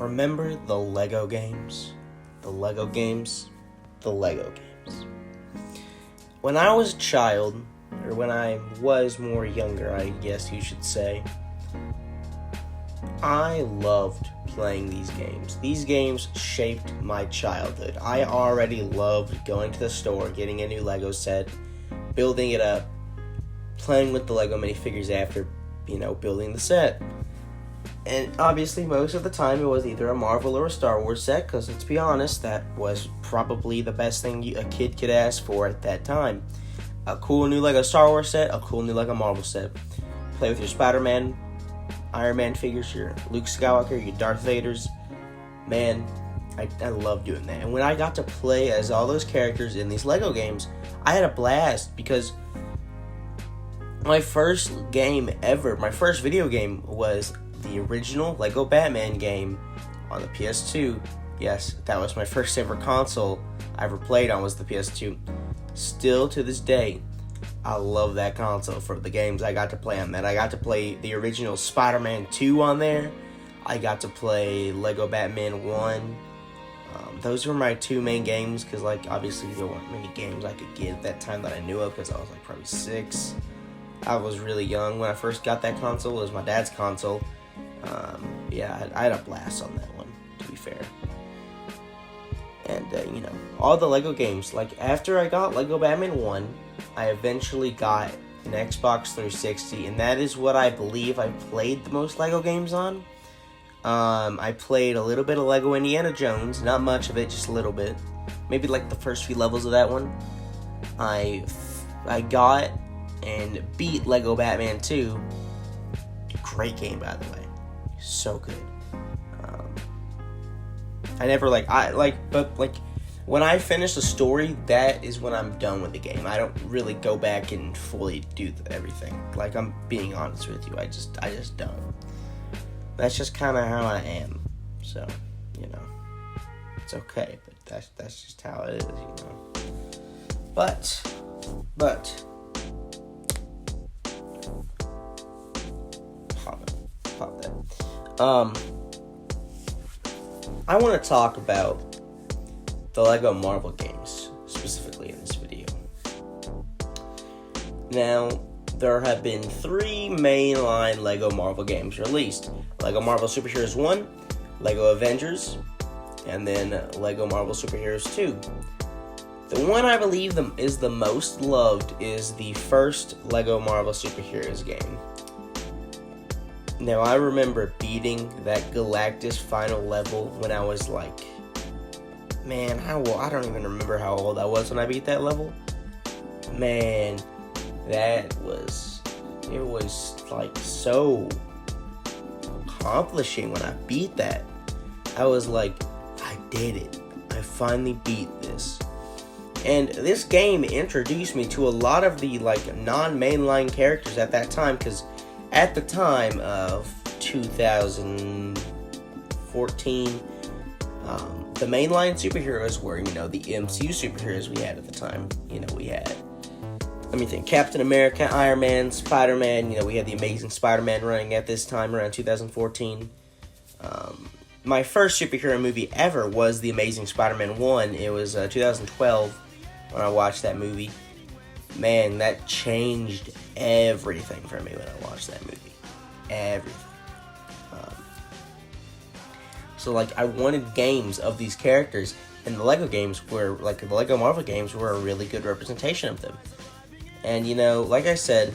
Remember the Lego games? The Lego games? The Lego games. When I was a child, or when I was more younger, I guess you should say, I loved playing these games. These games shaped my childhood. I already loved going to the store, getting a new Lego set, building it up, playing with the Lego minifigures after, building the set. And obviously, most of the time, it was either a Marvel or a Star Wars set, because let's be honest, that was probably the best thing a kid could ask for at that time. A cool new Lego Star Wars set, a cool new Lego Marvel set. Play with your Spider-Man, Iron Man figures, your Luke Skywalker, your Darth Vaders. Man, I love doing that. And when I got to play as all those characters in these Lego games, I had a blast, because my first video game was the original Lego Batman game on the PS2. Yes, that was my first ever console I ever played on, was the PS2. Still to this day, I love that console for the games I got to play on that. I got to play the original Spider-Man 2 on there. I got to play Lego Batman 1. Those were my two main games, because obviously there weren't many games I could get at that time that I knew of, because I was probably 6. I was really young when I first got that console. It was my dad's console. I had a blast on that one, to be fair. And, all the Lego games. After I got Lego Batman 1, I eventually got an Xbox 360, and that is what I believe I played the most Lego games on. I played a little bit of Lego Indiana Jones, not much of it, just a little bit. Maybe the first few levels of that one. I got and beat Lego Batman 2. Great game, by the way. So good. When I finish the story, that is when I'm done with the game. I don't really go back and fully do everything. I'm being honest with you. I just don't. That's just kind of how I am. So, it's okay. But that's just how it is, But. Pop that. I want to talk about the Lego Marvel games, specifically in this video. Now, there have been 3 mainline Lego Marvel games released. Lego Marvel Super Heroes 1, Lego Avengers, and then Lego Marvel Super Heroes 2. The one I believe is the most loved is the first Lego Marvel Super Heroes game. Now, I remember beating that Galactus final level when I was I don't even remember how old I was when I beat that level. Man, it was so accomplishing when I beat that. I was I did it. I finally beat this. And this game introduced me to a lot of the non-mainline characters at that time, because at the time of 2014, the mainline superheroes were, the MCU superheroes we had at the time. We had, Captain America, Iron Man, Spider-Man. We had the Amazing Spider-Man running at this time around 2014. My first superhero movie ever was The Amazing Spider-Man 1. It was 2012 when I watched that movie. Man, that changed everything for me when I watched that movie. Everything. So I wanted games of these characters, and the Lego games were, the Lego Marvel games were a really good representation of them. And, like I said,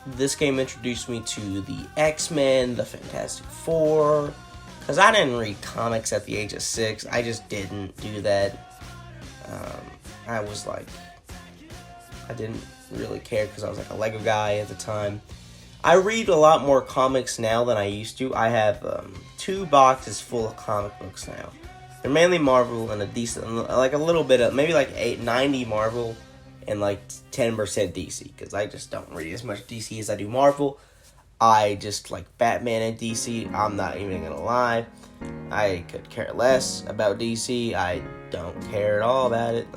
this game introduced me to the X-Men, the Fantastic Four, because I didn't read comics at the age of 6. I just didn't do that. I didn't really care because I was a Lego guy at the time. I read a lot more comics now than I used to. I have 2 boxes full of comic books now. They're mainly Marvel and a decent, a little bit of, maybe 90 Marvel and 10% DC, because I just don't read as much DC as I do Marvel. I just like Batman and DC. I'm not even gonna lie. I could care less about DC. I don't care at all about it.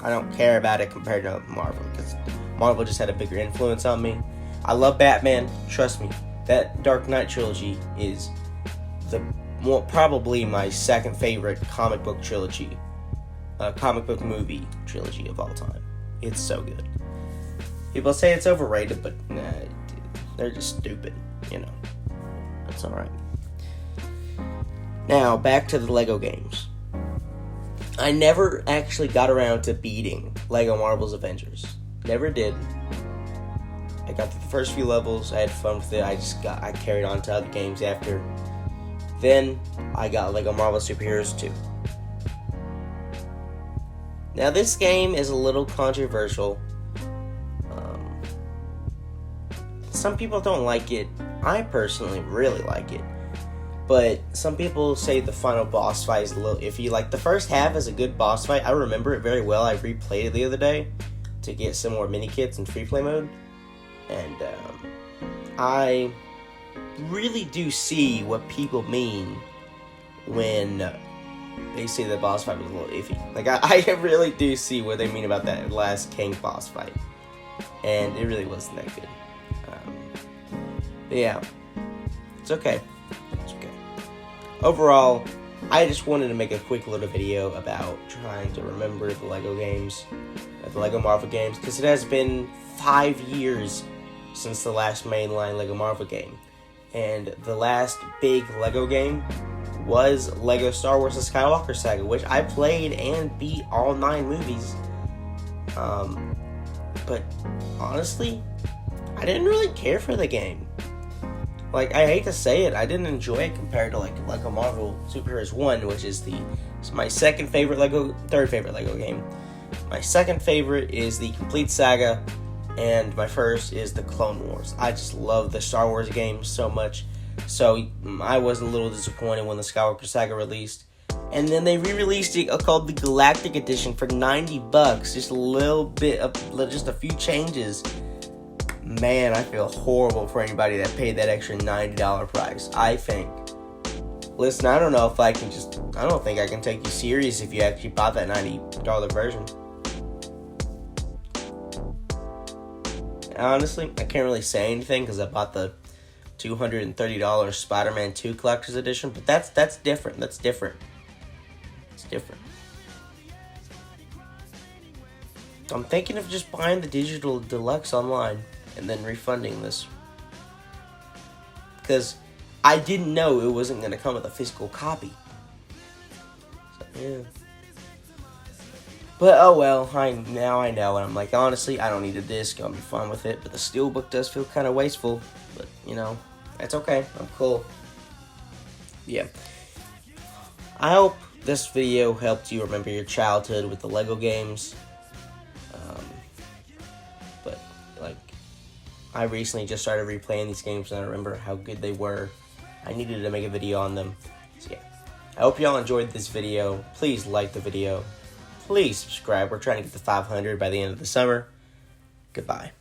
I don't care about it compared to Marvel, because Marvel just had a bigger influence on me. I love Batman. Trust me, that Dark Knight trilogy is probably my second favorite comic book movie trilogy of all time. It's so good. People say it's overrated, but nah, they're just stupid, you know. That's alright. Now, back to the Lego games. I never actually got around to beating Lego Marvel's Avengers. Never did. I got through the first few levels, I had fun with it, I carried on to other games after. Then, I got Lego Marvel Superheroes 2. Now, this game is a little controversial. Some people don't like it. I personally really like it. But some people say the final boss fight is a little iffy. Like, the first half is a good boss fight. I remember it very well. I replayed it the other day to get some more mini-kits in free play mode. And I really do see what people mean when they say the boss fight was a little iffy. Like, I really do see what they mean about that last King boss fight. And it really wasn't that good. But yeah, it's okay. It's okay. Overall, I just wanted to make a quick little video about trying to remember the Lego games, the Lego Marvel games, because it has been 5 years since the last mainline Lego Marvel game. And the last big Lego game was Lego Star Wars: The Skywalker Saga, which I played and beat all 9 movies. But honestly, I didn't really care for the game. Like, I hate to say it, I didn't enjoy it compared to, like, Lego Marvel Superheroes 1, which is my third favorite Lego game. My second favorite is the Complete Saga, and my first is the Clone Wars. I just love the Star Wars games so much, so I was a little disappointed when the Skywalker Saga released. And then they re-released it called the Galactic Edition for $90, just a little bit of, just a few changes. Man, I feel horrible for anybody that paid that extra $90 price. I think. Listen, I don't know if I don't think I can take you serious if you actually bought that $90 version. Honestly, I can't really say anything because I bought the $230 Spider-Man 2 Collector's Edition, but that's different. That's different. It's different. I'm thinking of just buying the digital deluxe online and then refunding this, because I didn't know it wasn't going to come with a physical copy. So, yeah. But oh well, now I know, and I'm like, honestly, I don't need a disc, I'll be fine with it, but the steelbook does feel kind of wasteful, but, you know, that's okay, I'm cool. Yeah. I hope this video helped you remember your childhood with the Lego games. But, like, I recently just started replaying these games, and I remember how good they were. I needed to make a video on them. So yeah, I hope y'all enjoyed this video. Please like the video. Please subscribe. We're trying to get to 500 by the end of the summer. Goodbye.